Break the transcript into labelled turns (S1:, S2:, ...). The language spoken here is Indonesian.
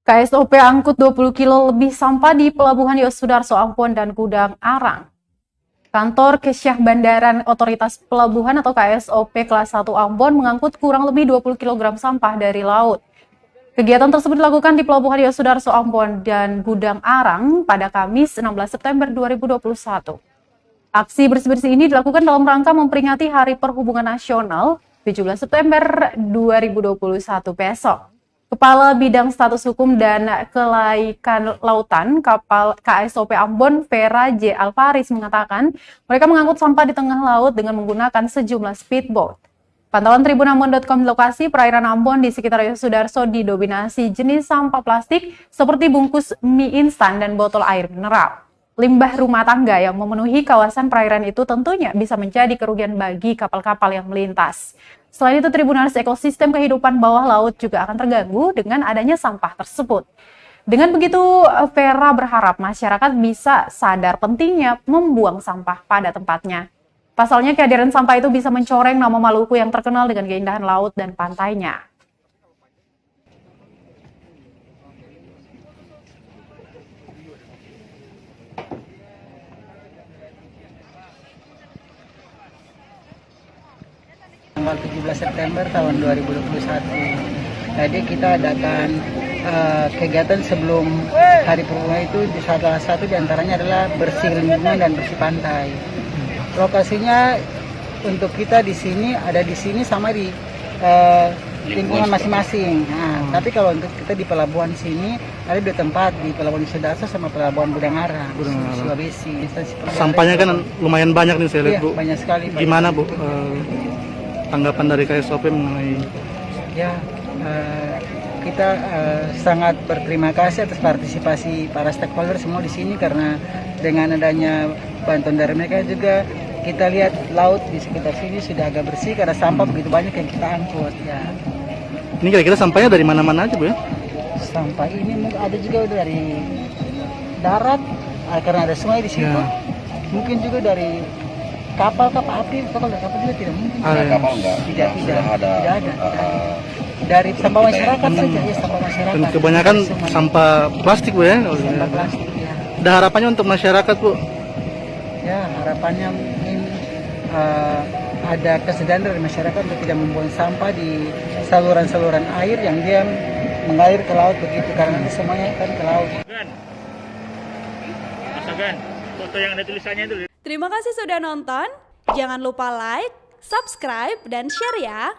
S1: KSOP angkut 20 kilo lebih sampah di Pelabuhan Yosudarso Ambon dan Gudang Arang. Kantor Kesyah Bandaran Otoritas Pelabuhan atau KSOP kelas 1 Ambon mengangkut kurang lebih 20 kg sampah dari laut. Kegiatan tersebut dilakukan di Pelabuhan Yosudarso Ambon dan Gudang Arang pada Kamis 16 September 2021. Aksi bersih-bersih ini dilakukan dalam rangka memperingati Hari Perhubungan Nasional 17 September 2021 besok. Kepala Bidang Status Hukum dan Kelaikan Lautan Kapal KSOP Ambon, Vera J. Alvaris mengatakan mereka mengangkut sampah di tengah laut dengan menggunakan sejumlah speedboat. Pantauan tribunambon.com di lokasi perairan Ambon di sekitar Yosudarso didominasi jenis sampah plastik seperti bungkus mie instan dan botol air mineral. Limbah rumah tangga yang memenuhi kawasan perairan itu tentunya bisa menjadi kerugian bagi kapal-kapal yang melintas. Selain itu, Tribunalis ekosistem kehidupan bawah laut juga akan terganggu dengan adanya sampah tersebut. Dengan begitu, Vera berharap masyarakat bisa sadar pentingnya membuang sampah pada tempatnya. Pasalnya, kehadiran sampah itu bisa mencoreng nama Maluku yang terkenal dengan keindahan laut dan pantainya.
S2: Tanggal 17 September tahun 2021. Jadi kita adakan kegiatan sebelum Hari Perhubungan itu salah satu diantaranya adalah bersih lingkungan dan bersih pantai. Lokasinya untuk kita di sini ada di sini sama di lingkungan masing-masing. Nah, tapi kalau untuk kita di pelabuhan sini ada dua tempat, di Pelabuhan Yosudarso sama Pelabuhan Gudang Arang, Sulawesi.
S3: Sampahnya kan lumayan banyak nih saya lihat, Bu.
S2: Banyak sekali.
S3: Gimana, Bu? Tanggapan dari KSOP mengenai
S2: kita sangat berterima kasih atas partisipasi para stakeholder semua di sini, karena dengan adanya bantuan dari mereka juga kita lihat laut di sekitar sini sudah agak bersih karena sampah begitu banyak yang kita angkut ya.
S3: Ini kira-kira sampahnya dari mana-mana aja, Bu ya?
S2: Sampah ini ada juga dari darat karena ada sungai di situ. Mungkin juga dari kapal api, kapal juga tidak mungkin.
S4: Kapal enggak?
S2: Tidak ada. Dari sampah masyarakat saja ya, sampah masyarakat.
S3: Dan kebanyakan sampah plastik, Bu ya?
S2: Sampah plastik ya.
S3: Ada harapannya untuk masyarakat, Bu?
S2: Ya, harapannya mungkin ada kesadaran dari masyarakat untuk tidak membuang sampah di saluran-saluran air yang dia mengalir ke laut begitu, karena nanti semuanya kan ke laut.
S5: Foto yang ada tulisannya itu.
S6: Terima kasih sudah nonton. Jangan lupa like, subscribe, dan share ya.